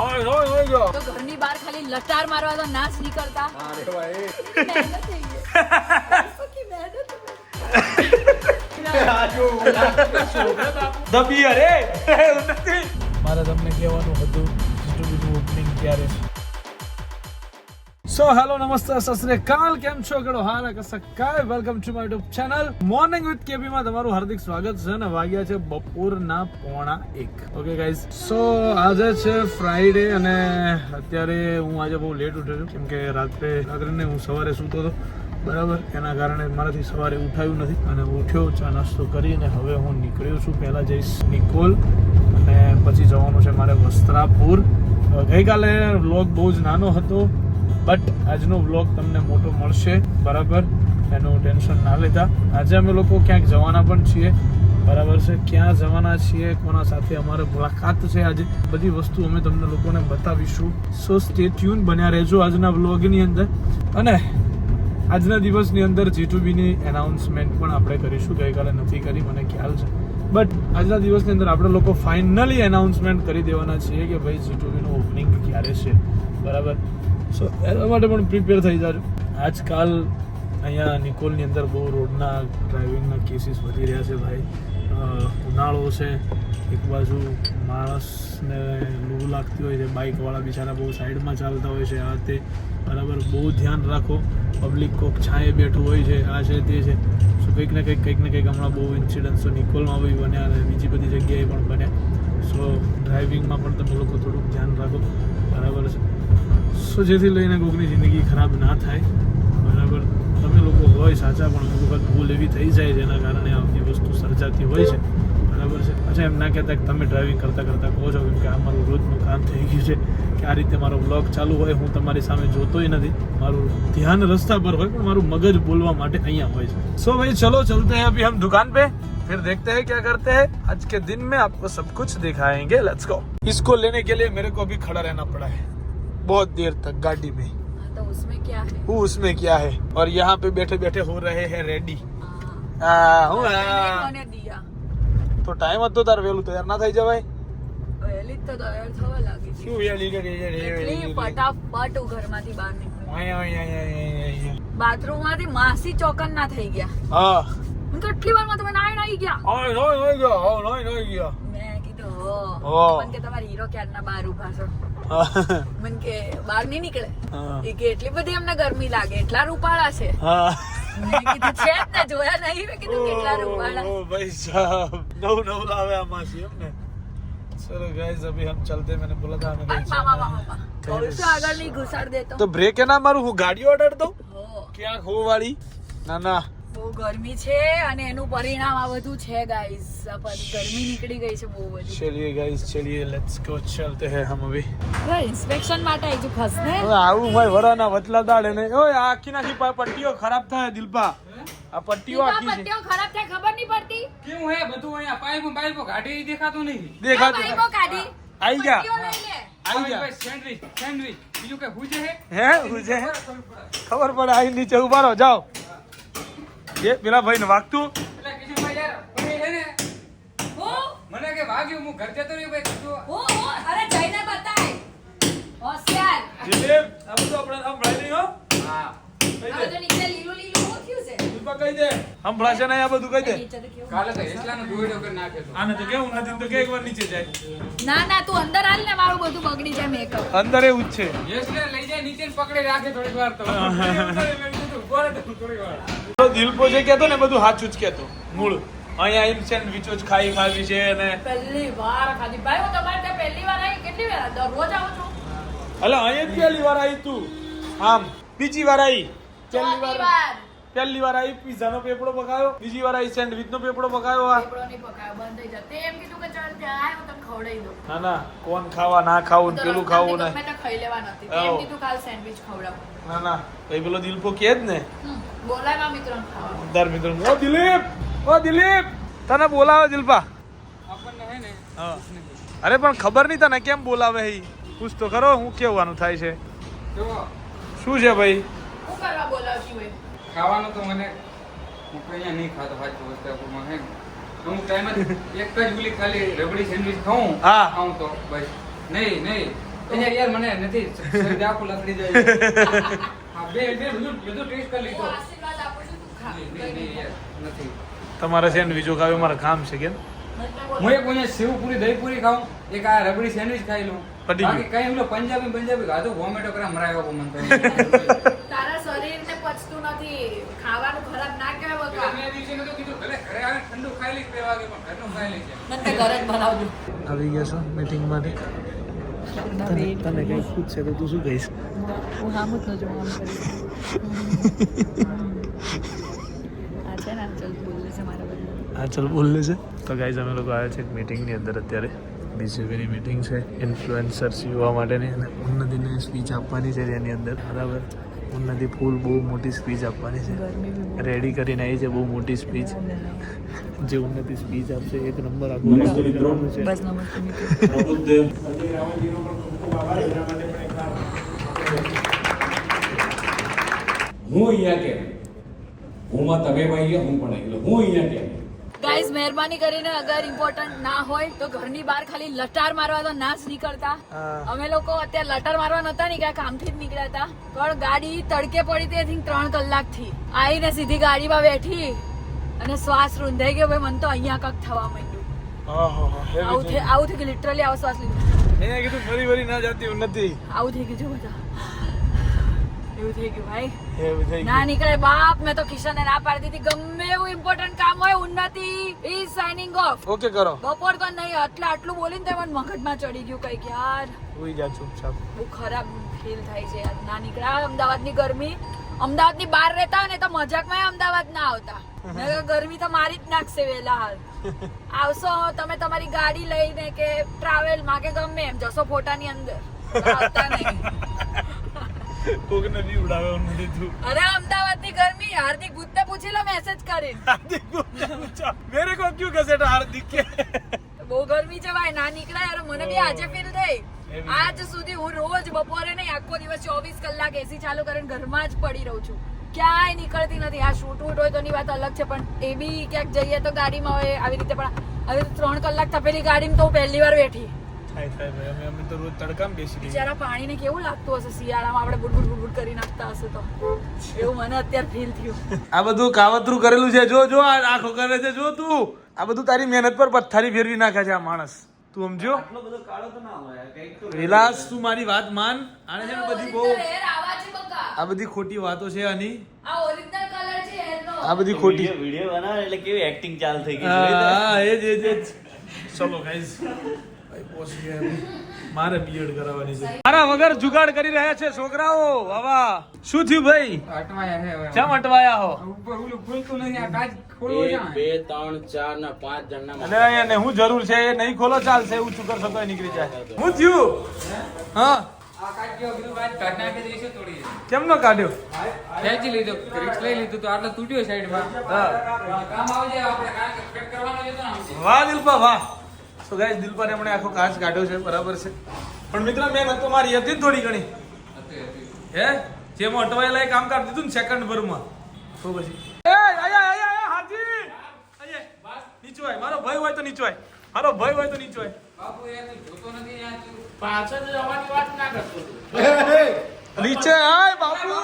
તો ઘરની બહાર ખાલી લટાર મારવા તો નાશ નહીં કરતા. અરે ભાઈ મહેનત થઈ ગઈ. સુકી મહેનત. દબી અરે મારે તમને કહેવાનું હતું જીટુબીનું ઓપનિંગ ક્યારે છે. સો હેલો નમસ્તે સત શ્રી અકાલ, કેમ છો ગડો હાલ કસકાય. Welcome to my YouTube channel morning with KB માં તમારું હાર્દિક સ્વાગત છે. ને વાગ્યા છે બપોરના 1:45. ઓકે ગાઈઝ, સો આજે છે ફ્રાઈડે અને અત્યારે હું આજે બહુ લેટ ઉઠ્યો છું કેમ કે રાત્રે હું સવારે સૂતો હતો બરાબર, એના કારણે મારાથી સવારે ઉઠાયું નથી અને ઉઠ્યો, ચા નાસ્તો કરીને હવે હું નીકળ્યો છું. પહેલાં જઈશ નિકોલ અને પછી જવાનું છે મારે વસ્ત્રાપુર. ગઈકાલે વ્લોગ બહુ જ નાનો હતો બટ આજનો વ્લોગ તમને મોટો મળશે બરાબર, એનું ટેન્શન ના લેતા. આજે અમે લોકો ક્યાંક જવાના પણ છીએ બરાબર છે. ક્યાં જવાના છીએ, કોના સાથે અમારે મુલાકાત છે, આજે બધી વસ્તુ અમે તમને લોકોને બતાવીશું. સો સ્ટે ટ્યુન બન્યા રહેજો આજના વ્લોગની અંદર. અને આજના દિવસની અંદર જીટુબીની એનાઉન્સમેન્ટ પણ આપણે કરીશું. ગઈકાલે નથી કરી મને ખ્યાલ છે બટ આજના દિવસની અંદર આપણે લોકો ફાઇનલી એનાઉન્સમેન્ટ કરી દેવાના છીએ કે ભાઈ જીટુબીનું ઓપનિંગ ક્યારે છે બરાબર. સો એના માટે પણ પ્રિપેર થઈ જાજો. આજકાલ અહીંયા નિકોલની અંદર બહુ રોડના ડ્રાઇવિંગના કેસીસ વધી રહ્યા છે ભાઈ. ઉનાળો છે, એક બાજુ માણસને લૂ લાગતી હોય છે, બાઇકવાળા બિચારા બહુ સાઈડમાં ચાલતા હોય છે, આ તે બરાબર. બહુ ધ્યાન રાખો. પબ્લિક કોક છાંયે બેઠું હોય છે, આ છે તે છે. સો કંઈક ને કંઈક હમણાં બહુ ઇન્સિડન્ટ્સો નિકોલમાં બી બન્યા અને બીજી બધી જગ્યાએ પણ બન્યા. સો ડ્રાઇવિંગમાં પણ તમે લોકો થોડુંક ધ્યાન રાખો બરાબર છે. સો જેથી લઈને કોઈકની જિંદગી ખરાબ ના થાય બરાબર. તમે લોકો હોય સાચા પણ અમુક વખત ભૂલ એવી થઈ જાય જેના કારણે આ બધી વસ્તુ સર્જાતી હોય છે બરાબર છે. અચ્છા, એમ ના કહેતા કે તમે ડ્રાઇવિંગ કરતાં કહો છો કેમ કે આ મારું રોજનું કામ થઈ ગયું છે કે આ રીતે મારો બ્લોગ ચાલુ હોય, હું તમારી સામે જોતોય નથી, મારું ધ્યાન રસ્તા પર હોય પણ મારું મગજ બોલવા માટે અહીંયા હોય છે. સો ભાઈ ચલો ચલતે हैं अभी हम दुकान पे, फिर देखते हैं क्या करते हैं. आज के दिन में आपको सब कुछ दिखाएंगे. Let's go. इसको लेने के लिए मेरे को अभी खड़ा रहना पड़ा है बहुत देर तक गाड़ी में. तो उसमें क्या है? वो उसमें क्या है. और यहाँ पे बैठे बैठे हो रहे हैं रेडी. કોને દિયા? તો ટાઈમ હતો તાર વેલું તૈયાર ના થઈ જવાય. વહેલી તો તૈયાર થવા લાગી છે. શું વેલી એટલી ફટાફટ હું ઘરમાંથી બહાર નીકળી. હા બાથરૂમમાંથી માસી ચોકન ના થઈ ગયા. હું તો એટલી વારમાં તમે નાઈ ગયા. મેં કીધું મને કે તમારી હીરો ક્યારના બહાર ઉભા છો. મને કે બહાર નહીં નીકળે. એ કે એટલી બધી એમને ગરમી લાગે, એટલા રૂપાળા છે. મેં કીધું છે જ ને, જોયા નહીં. મેં કીધું કેટલા રૂપાળા. ओ भाई साहब नव लावे आमा सी हमने. चलो गाइस अभी हम चलते. मैंने बोला था हमें कहीं મામા આગળ નહીં ઘુસાડ દેતો. तो ब्रेक है ना मारू હું ગાડી ઓર્ડર દઉં ક્યાં ખો વાળી. ના ના બહુ ગરમી છે અને એનું પરિણામ આ બધું છે ગાઈસ. ગરમી નીકળી ગઈ છે બહુ બધી. चलिए गाइस चलिए लेट्स गो. चलते हैं हम अभी. ઇન્સ્પેક્શન માટે આવી ખસ ને. આવું ભાઈ વરાના વચલા દાડે ને. ઓય આખી નાખી પટ્ટીઓ ખરાબ થાય દિલપા. આ પટ્ટીઓ આખી છે. પટ્ટીઓ ખરાબ થાય ખબર નહીં પડતી. કેવું હે બધું અહીંયા પાઇપો ગાડી દેખાતું નહીં. દેખાતું પાઇપો કાઢી આઈ જા પટ્ટીઓ લઈ લે. આઈ જા. સેન્ડવિચ બીજું કઈ હુજે હે હે હુજે ખબર પડે. આઈ નીચે ઉભા રહો જાઓ. એ પેલા ભાઈ ને વાગતું એટલે કીધું ભાઈ યાર ભાઈ હે ને મને કે વાગ્યું, હું ઘર જતો રહ્યો ભાઈ. કીધું અરે જઈને બતાય. હોશિયાર. જીલેબ આ બધું આપણે સંભળાય નહીં હો. હા હવે તો નીચે લીલું લીલું શું થયું છે? દિલપા કહી દે સંભળાશે નહીં આ બધું કહી દે. નીચે તો કેવું? કાલે તો એટલાનો દોયડો કરી નાખ્યો તો. આને તો કેવું નથી તો કે એકવાર નીચે જાય. ના તું અંદર હાલ ને, મારું બધું બગડી જાય મેકઅપ. અંદર એવું જ છે. યસલે લઈ જાય નીચે ને પકડી રાખે થોડીક વાર તો. થોડીક વાર તો દિલપો જે કહેતો ને બધું સાચું જ કહેતો મૂળ. અહીંયા આવીને સેન્ડવિચો જ ખાવી છે અને પહેલી વાર ખાધી ભાઈ. હું તમારે ત્યાં પહેલી વાર આવી. કેટલી વાર દરરોજ આવું છું? અલે અહીંયા જ પહેલી વાર આવી તું. આમ બીજી વાર આવી. પહેલી વાર આવી પીઝાનો પેપડો પકાયો, બીજી વાર આવી સેન્ડવિચનો પેપડો પકાયો. આ પેપડો નહીં પકાયો, બંધ થઈ જાય. તે એમ કીધું કે ચાલ ત્યાં હું તમને ખવડાવી દઉં. ના ના કોણ ખાવા ના ખાવું ને પેલું ખાવું ને. ગમે તે ખાઈ લેવા નથી. તે એમ કીધું કાલ સેન્ડવિચ ખવડાવું. ના ના ભાઈ પેલો દિલપો કે જ ને બોલાય મારા મિત્રોને ખાવા. તાર મિત્રો. ઓ દિલીપ તને બોલાવે દિલપા. આપણને હે ને હા. અરે પણ ખબર નહીં તને કેમ બોલાવે. પૂછ તો ખરો હું કેવાનું થાય છે. જો શું છે ભાઈ? શું કરવા બોલાવતી હોય? ખાવાનું તો મને હું અહીંયા નહીં ખાતો સાચું વસ્તુમાં હે. હું ટાઈમ જ એક જ ગુલી ખાલી રબડી સેન્ડવિચ ખાઉં હા. ખાઉં તો બસ. નહીં અહીંયા યાર મને નથી શરીર આખું લકડી જાય. હા બે બધું ટેસ્ટ કરી લીધો. હું આશીર્વાદ આપું છું, તું ખા. નહીં, યાર, નથી. તમારે છે ને બીજું ખાવે મારે કામ છે કેમ હું એક અહીંયા સેવપુરી દહીંપુરી ખાઉં, એક આ રબડી સેન્ડવિચ ખાઈ લઉં. પતી ગયું. બાકી કઈ ઓલો પંજાબી ખાધું વોમેટો કરા મરાયો મન તો. તારા શરીરને પચતું નથી, ખાવાનું ખરાબ ના કહેવાય બકા. મેં દિવસે નતું કીધું ભલે ઘરે આવે ઠંડુ ખાઈ લઈશ 2 વાગે, પણ ઘરનું ખાઈ લઈશ. મને ઘરે જ બનાવજો. આવી ગયા છો મીટિંગમાંથી તને કઈ પૂછશે તો તું શું કહીશ હું આમ જ ન જોઉં, આમ કરીશ. આ છે ને ચલ બોલે છે મારા બદલે. હા ચલ બોલ લે છે તો ગાઈઝ અમે લોકો આવ્યા છે એક મીટિંગની અંદર અત્યારે બીજેપીની મીટિંગ છે ઇન્ફ્લુએન્સર્સ યુવા માટેની અને ઉન્નતિને સ્પીચ આપવાની છે એની અંદર બરાબર ઉન્નતિ ફૂલ બહુ મોટી સ્પીચ આપવાની છે રેડી કરીને આવી છે બહુ મોટી સ્પીચ જે ઉન્નતિ સ્પીચ આપશે એક નંબર આખું record કરવાનું છે બસ નમસ્તે હું અહીંયા કેમ હું માં તમે ભાઈ ગયા હું પણ એટલે હું અહીંયા કેમ ગાઈઝ મહેરબાની કરીને અગર ઇમ્પોર્ટન્ટ ના હોય તો ઘરની બહાર ખાલી લટાર મારવા તો ના જ નીકળતા. અમે લોકો અત્યારે લટાર મારવા નતા નીકળ્યા, કામથી જ નીકળ્યા હતા, પણ ગાડી તડકે પડી હતી I think 3 કલાકથી. આવીને સીધી ગાડીમાં બેઠી અને શ્વાસ રૂંધાઈ ગયો. ભાઈ મને તો અહીંયા કક થવા માંડ્યું. આવું થઈ ગયું લિટરલી. આવો શ્વાસ લીધો એને કીધું ફરી ફરી ના જાતી ઉન્નતિ આવું થઈ ગયું. જો બધા એવું થઈ ગયું ભાઈ. એવું થઈ ના નીકળે બાપ. મેં તો કિશનને ના પાડી દીધી, ગમે એવું ઇમ્પોર્ટન્ટ કામ હોય ઉન્નતિ ઇઝ સાઇનિંગ ઓફ. ઓકે કરો બપોર તો નહીં, આટલું બોલીને તો મને મગજમાં ચડી ગયું કઈક યાર. ઉઈ જા ચૂપચાપ બહુ ખરાબ ફીલ થાય છે યાર. ના નીકળ્યા. અમદાવાદની ગરમી, અમદાવાદની બહાર રહેતા હોય ને તો મજાકમાં અમદાવાદ ના આવતા. ગરમી તો મારી જ નાખશે વેલા હાલ. આવશો તમે તમારી ગાડી લઈને કે ટ્રાવેલમાં કે ગમે એમ જશો ફોટાની અંદર, આવતા નહીં. કોકને બી ઉડાવે ઉન્નતિ તું અરે અમદાવાદની ગરમી હાર્દિક ભૂતને પૂછી લો મેસેજ કરીને. हार्दिक को पूछा मेरे को क्यों कैसे हार्दिक के બહુ ગરમી છે ભાઈ. ના નીકળાય. અરે મને બી આજે ફીલ થઈ. આજ સુધી હું રોજ બપોરે નહીં આખો દિવસ 24 કલાક એસી ચાલુ કરીને ઘરમાં જ પડી રહું છું, ક્યાંય નીકળતી નથી. આ શૂટ વૂટ હોય તો ની વાત અલગ છે, પણ એ બી ક્યાંક જઈએ તો ગાડીમાં હોય આવી રીતે. પણ હવે 3 કલાક તપેલી ગાડીમાં તો હું પહેલી વાર બેઠી. થાય ભાઈ અમે તો રોજ તડકામાં બેસી ગઈ બિચારા પાણીને કેવું લાગતું હશે શિયાળામાં, આપણે બુડબુડ બુડબુડ કરી નાખતા હશે તો. એવું મને અત્યારે ફીલ થયું. આ બધું કાવતરું કરેલું છે. જો જો આ આખો કરે છે. જો તું આ બધું તારી મહેનત પર પથ્થારી ફેરવી નાખે છે આ માણસ. તું સમજ્યો? વિલાસ તું મારી વાત માન. આને છે ને બધી બહુ આ બધી ખોટી વાતો છે આની. આ ઓરિજિનલ કલર છે હેરનો. આ બધી ખોટી વિડિયો બનાવે એટલે કેવી એક્ટિંગ ચાલ થઈ ગઈ હા એ જ ચલો ગાઈઝ ભાઈ પહોંચી ગયા અમે. મારે બીએડ કરાવવાની છે. મારા વગર જુગાડ કરી રહ્યા છે છોકરાઓ. વાવા શું થયું ભાઈ? અટવાયા છે હવે. કેમ અટવાયા હો? ઉપર ઓલું ખુલતું નથી, આ કાચ ખોલવો છે. 1 2 3 4 ને 5 જણના અને એને હું જરૂર છે એ નહીં ખોલો ચાલશે. એવું ચુકર સતો નીકળી જાય. હું થયું? હા આ કાચ કેવો કીધું કાચ કાઢ નાખે તો એસે તોડી દે. કેમ નો કાઢ્યો? ખેંચી લીધો, રિક્સ લઈ લીધું તો આટલો તૂટ્યો સાઈડમાં. હા કામ આવજે આપણે, કારણ કે ફિટ કરવાનો છે તો આમ. વાહ દિલપા વાહ. સો ગાઈસ દિલપાને હમણે આખો કાચ કાઢ્યો છે બરાબર છે, પણ મિત્ર મહેનત તો મારી હતી થોડી ઘણી. હે જેમ અટવાયેલા કામ કાઢ દીધું ને સેકન્ડ ભરમાં તો પછી એ આયા આયા આયા હાજી આયે નીચો આય. મારો ભાઈ હોય તો નીચો આય. મારો ભાઈ હોય તો નીચો આય. બાપુ યાર તું જોતો નથી યાર તું. પાછળ જવાની વાત ના કરતો નીચે આય બાબુ.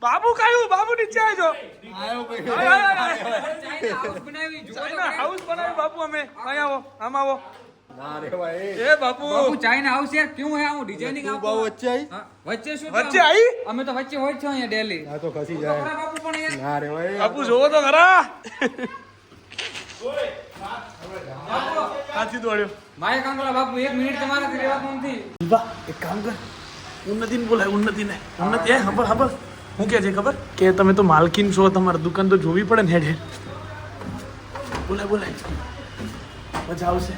બાબુ કાયું? બાબુ નીચે આવજો. ચાઇના હાઉસ બનાવી જો. ચાઇના હાઉસ બનાવ્યું બાપુ અમે. અહીં આવો, આમ આવો. એ બાપુ બાપુ ચાઇના હાઉસ યાર ક્યું હે? હું ડિઝાઇનિંગ આપું. બાબુ વચ્ચે આવી હા, વચ્ચે શું? વચ્ચે આવી? અમે તો વચ્ચે હોય છે અહીંયા ડેલી. આ તો ખસી જાય બાપુ પણ યાર ના રે ભાઈ બાપુ જોવો તો ખરા. હાથી દોડ્યો. માય કાંગલા બાપુ 1 મિનિટ તમારે રહેવાનું નથી. એક કામ કર, ઉન્નતિને બોલાય. ઉન્નતિને ઉન્નતિ એ ખબર ખબર હું કે છે ખબર કે તમે તો માલકીન છો, તમારી દુકાન તો જોવી પડે ને. હેડ હેડ બોલાય બોલાય, મજા આવશે.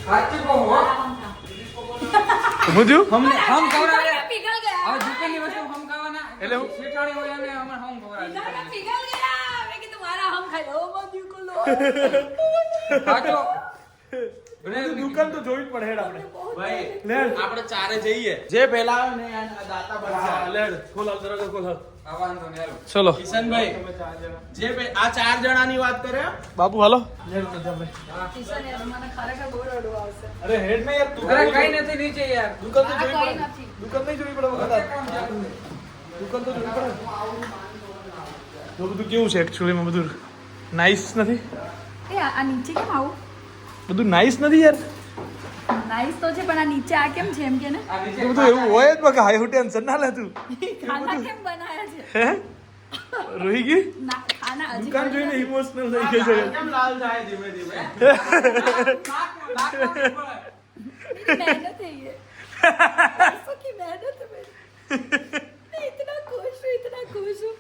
સાચું કહું હો. હું થયું? હમ ખવડાવે. પીગળ ગયા. હવે દુકાનની વસ્તુ હમ ખાવાના. એટલે હું- શેઠાણી હોય અને અમે હમ ખવડાવે. પીગળ ગયા. મેં કીધું મારા હમ ખાઈ લો. મધ્યુ કોલો. સાચો. દુકાન તો જોવી જ પડે. હેડ આપણે ભાઈ લેડ આપણે ચારે જઈએ જે પહેલા આવે ને દાતા બનશે લેડ ખોલ હાલ, દરવાજો ખોલ હાલ. આ વાંધો નહીં, હાલો. ચલો કિશનભાઈ જે ભાઈ આ 4 જણાની વાત કરે બાપુ હાલો કિશન યાર મને ખરેખર બહુ રડવું આવશે. અરે હેડ ને યાર અરે કઈ નથી નીચે યાર. દુકાન આ કઈ નથી. દુકાન નહીં જોવી પડે વખત દુકાન તો જોવી પડે તો બધું કેવું છે એકચ્યુઅલીમાં બધું નાઇસ નથી એ આ નીચે કેમ આવું? બધું નાઇસ નથી યાર નાઈસ તો છે પણ આ નીચે આ કેમ છે એમ કે ને? આ નીચે એ બધું એવું હોય જ બકા હાઈ ટેન્શન ના લે તું ખાના કેમ બનાયા છે? હે રોઈ ગઈ ના ખાના હજી દુકાન જોઈને બનાયા ઇમોશનલ થઈ ગઈ છે કેમ લાલ થાય ધીમે ધીમે मेरी मेहनत है ये पैसों की मेहनत है मेरी मैं इतना खुश हूँ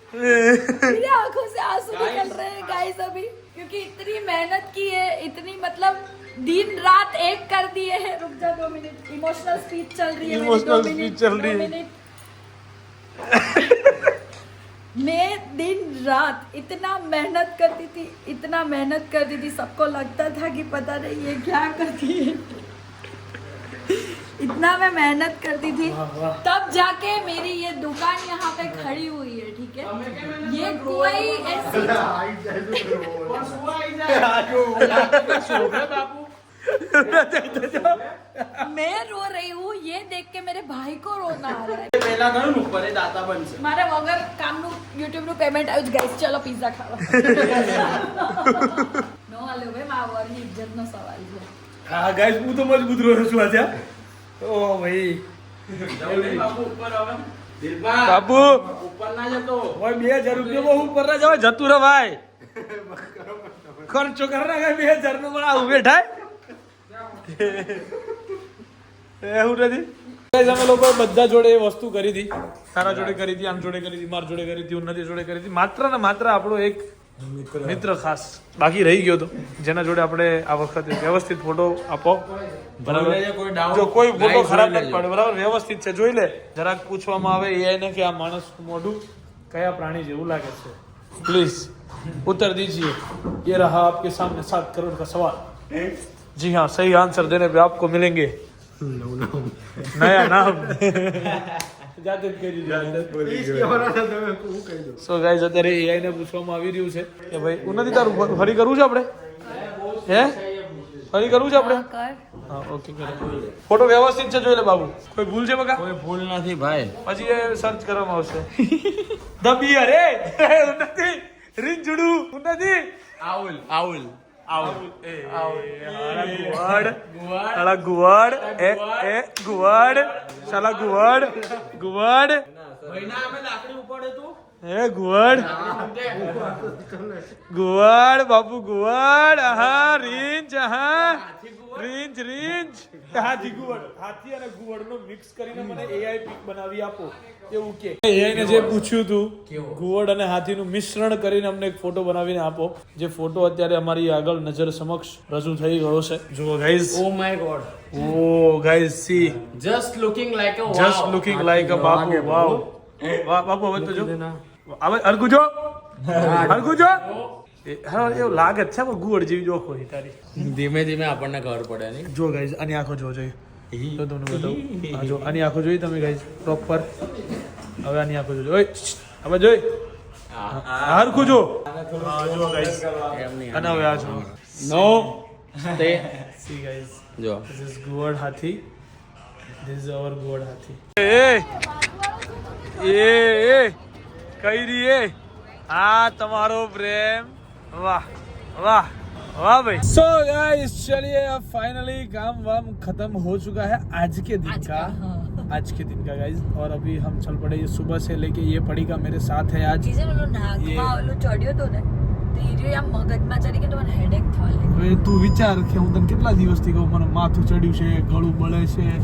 मेरी आंखों से आंसू निकल रहे हैं गाइस अभी क्योंकि इतनी मेहनत की है इतनी मतलब दिन रात एक कर दिए हैं रुक जा 2 मिनट इमोशनल स्पीच चल रही है मेरी, Emotional 2 speech मिनट, चल 2 रही है। मिनट। मैं दिन रात इतना मेहनत करती थी सबको लगता था कि पता नहीं ये क्या करती है इतना मैं मेहनत करती थी तब जाके मेरी ये दुकान यहाँ पे खड़ी हुई है ठीक है ये कोई ऐसी मैं रो रही हूँ ये देख के मेरे भाई को रोना आ रहा है પહેલા ગણું ને ઉપર એ દાતા બનશે મારે વગર કામનું YouTube નું પેમેન્ટ આવ્યું છે ગાઈસ ચલો પિઝા ખાવા નો હાલે ભાઈ મારા વરની ઇજ્જતનો સવાલ છે હા ગાઈસ હું તો મજબૂત રહ્યો છું આજે ઓ ભાઈ બાપુ ઉપર હવે દિલબા બાપુ ઉપર ના જતો ઓય 2000 રૂપિયા બહુ ઉપર ના જવાય જતું રે ભાઈ ખર્ચો કર નાખે 2000 નો પણ આવું બેઠાય એવું નથી ગાઈસ અમે લોકો બધા જોડે એ વસ્તુ કરી હતી તારા જોડે કરી હતી આમ જોડે કરી હતી માર જોડે કરી હતી ઉન્નતિ જોડે કરી હતી માત્ર ને માત્ર આપણો એક મિત્ર ખાસ બાકી રહી ગયો તો જેના જોડે આપણે આ વખતે વ્યવસ્થિત ફોટો આપો બરાબર જો કોઈ ફોટો ખરાબ નથી પડે બરાબર વ્યવસ્થિત છે જોઈ લે જરાક પૂછવામાં આવે AI ને કે આ માણસ મોઢું કયા પ્રાણી જેવું લાગે છે પ્લીઝ उत्तर दीजिए ये रहा आपके सामने 7 करोड़ का सवाल जी हाँ सही आंसर देने पे आपको मिलेंगे नया नाम સો ગાઈઝ અત્યારે AI ને પૂછવામાં આવી રહ્યું છે કે ભાઈ ઉન્નતિ તારું ફરી કરવું છે આપણે હે ફરી કરવું છે આપણે કર હા ઓકે કરો ફોટો વ્યવસ્થિત છે જોઈ લે બાબુ કોઈ ભૂલ છે બકા કોઈ ભૂલ નથી ભાઈ પછી એ સર્ચ કરવામાં આવશે દબી અરે ઉન્નતિ રીન જુડુ ઉન્નતિ આઉલ આઉલ આઉલ સાલા ગુવાડ એ ગુવાડ સાલા ગુવાડ ગુવાડ મહિના અમે લાકડી ઉપાડે તું એ ગુવાડ ગુવાડ બાપુ ગુવાડ આહા રીંચ આહા રીંચ રીંચ હાથી ગુવાડ હાથી અને ગુવાડ નો મિક્સ કરીને મને AI પિક બનાવી આપો એવું કે AI ને જે પૂછ્યું હતું ગુવાડ અને હાથીનું મિશ્રણ કરીને અમને એક ફોટો બનાવીને આપો જે ફોટો અત્યારે અમારી આગળ નજર સમક્ષ રજૂ થઈ ગયો છે જુઓ guys oh my God oh guys see just looking like a just looking like a બાપુ વાવ વાહ બાપુ હવે તો જો હવે હરગું જો હરગું જો હા એવું લાગે છે પણ ગુવડ જેવી જોખ હોય તારી ધીમે ધીમે આપણને ખબર પડે નહીં જો ગાઈઝ આની આંખો જો જોઈએ તો તમને બતાવું હા જો આની આંખો જોઈ તમે ગાઈઝ પ્રોપર હવે આની આંખો જોજો ઓય હવે જોઈ હરખું જો હા જો ગાઈઝ અને હવે આ જો નો તે સી ગાઈઝ જો ધીસ ઇઝ ગુવડ હાથી ધીસ ઇઝ અવર ગુવડ હાથી એ કઈ રહી એ આ તમારો પ્રેમ વાહ वाह वाह भाई सो गाइस चलिए अब फाइनली काम वाम खत्म हो चुका है आज के दिन का गाइस और अभी हम चल पड़े ये सुबह से लेके ये पड़ी का मेरे साथ है आज જીજે ઓલો નાકમાં ઓલું ચડ્યો તો ને તો ઈ રહ્યો આમ મગજમાં ચડી કે તો મને હેડેક થવા લાગ્યું હવે તું વિચાર કે હું તને કેટલા દિવસથી કહું મને માથું ચડ્યું છે ગળું બળે છે હે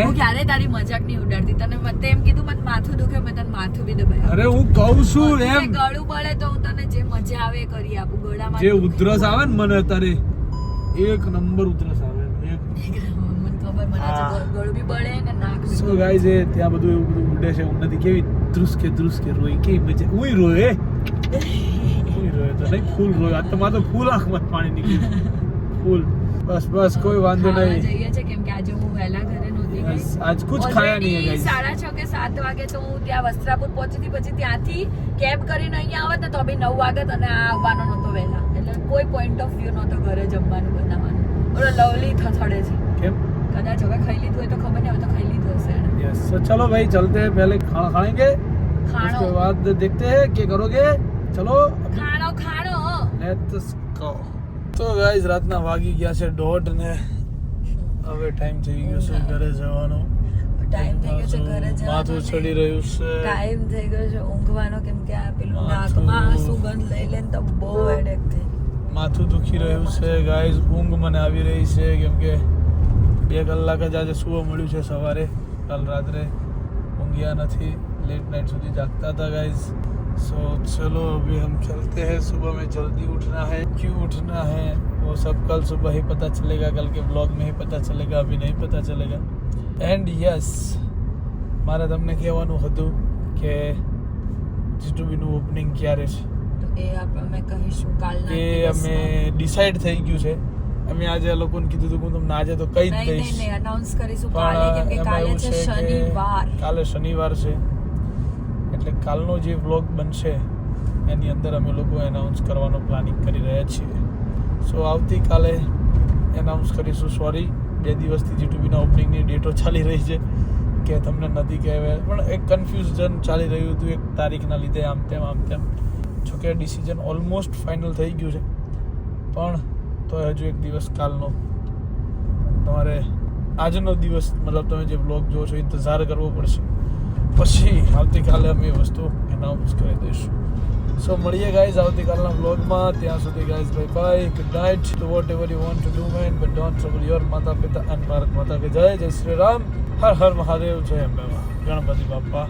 હું ક્યારે તારી મજાક નહીં ઉડાડતી તને મતે એમ કીધું મને માથું દુખે મેં તને માથું બી દબાવ્યું અરે હું કહું છું તને એમ ગળું બળે તો હું તને જે મજા આવે એ કરી આપું ગળામાં જે ઉધરસ આવે ને મને અત્યારે એક નંબર ઉધરસ આવે એક મને ખબર મને આજે ગળું બી બળે ને નાક બી સો ગાઈઝ એ ત્યાં બધું એવું બધું ઉડે છે ઉન્નતિ કેવી ધ્રુસકે રોઈ કેવી મજા ઉઈ રોય ઉઈ રોય તો નહીં ફૂલ રોય આ તમારે તો ફૂલ આંખમાં પાણી નીકળ્યું ફૂલ બસ કોઈ વાંધો ખાવા નહીં જઈએ છે કેમ કે આજે હું વહેલા ઘરે નહોતી Guys, आज कुछ खाया नहीं है guys. 6:30 કે 7 વાગે તો હું ત્યાં વસ્ત્રાપુર પહોંચી હતી, પછી ત્યાંથી કેબ કરીને અહીંયા આવત ને તો બી 9 વાગત અને આ આવવાનો નહોતો વહેલા, એટલે કોઈ પોઈન્ટ ઓફ વ્યૂ નહોતો ઘરે જમવાનું બનાવવાનું. ઓલો લવલી થથડે છે, કેમ? કદાચ હવે ખાઈ લીધું હોય તો ખબર નહીં, હવે તો ખાઈ લીધું હશે એણે. यस, so चलो भाई चलते हैं, पहले खाना खाएंगे, ખાણો उसके बाद देखते हैं क्या करोगे. चलो ખાણો ખાણો. Let's go. તો ગાઈઝ રાતના વાગી ગયા છે 1:30 ને હવે ટાઈમ થઈ ગયો છે ઘરે જવાનો. ટાઈમ થઈ ગયો છે ઘરે જવાનો. માથું ચડી રહ્યું છે. ટાઈમ થઈ ગયો છે ઊંઘવાનો, કેમ કે આ પેલું માથું. નાકમાં સુગંધ લઈ લે તો બહુ હેડેક થઈ. માથું દુખી રહ્યું છે ગાઈઝ. ઊંઘ મને આવી રહી છે કેમ કે 2 કલાક જ આજે સુવા મળ્યું છે સવારે. કાલ રાત્રે ઊંઘ્યા નથી, लेट नाइट સુધી जागता था गाइज. सो चलो अभी हम चलते हैं. सुबह में जल्दी उठना है. क्यों उठना है वो सब कल सुबह ही पता चलेगा, कल के ब्लॉग में ही पता चलेगा, अभी नहीं पता चलेगा. एंड यस, મારે તમને કહેવાનું હતું કે જીટુબીનું ઓપનિંગ ક્યારે છે તો એ અમે કહીશું કાલના એ અમે દિવસમાં. ડિસાઈડ થઈ ગયું છે. અમે આજે આ લોકોને કીધું હતું કે હું તમને આજે તો કહી જ નહીં દઈશ, નહીં અનાઉન્સ કરીશું કાલે, કેમ કે એમાં કાલે એવું છે છે કે શનિવાર. કાલે શનિવાર છે, એટલે કાલનો જે વ્લોગ બનશે એની અંદર અમે લોકો એનાઉન્સ કરવાનો પ્લાનિંગ કરી રહ્યા છીએ. સો આવતીકાલે એનાઉન્સ કરીશું. સોરી, 2 દિવસથી જીટુબીના ઓપનિંગની ડેટો ચાલી રહી છે કે તમને નથી કહેવાય, પણ એક કન્ફ્યુઝન ચાલી રહ્યું હતું એક તારીખના લીધે, આમ તેમ. જોકે ડિસિઝન ઓલમોસ્ટ ફાઇનલ થઈ ગયું છે, પણ તો હજુ એક દિવસ કાલનો તમારે આજનો દિવસ મતલબ તમે જે વ્લોગ જોવો છો ઇંતજાર કરવો પડશે, પછી આવતીકાલે અમે એ વસ્તુ એનાઉન્સ કરી દઈશું. સો મળીએ ગાઈઝ આવતીકાલના વ્લોગમાં. ત્યાં સુધી guys bye bye, good night. તો whatever you want to do man, but don't trouble your માતા પિતા એન્ડ ભારત માતા કે જય. જય શ્રી રામ, હર હર મહાદેવ, જય અંબે માં, ગણપતિ બાપ્પા.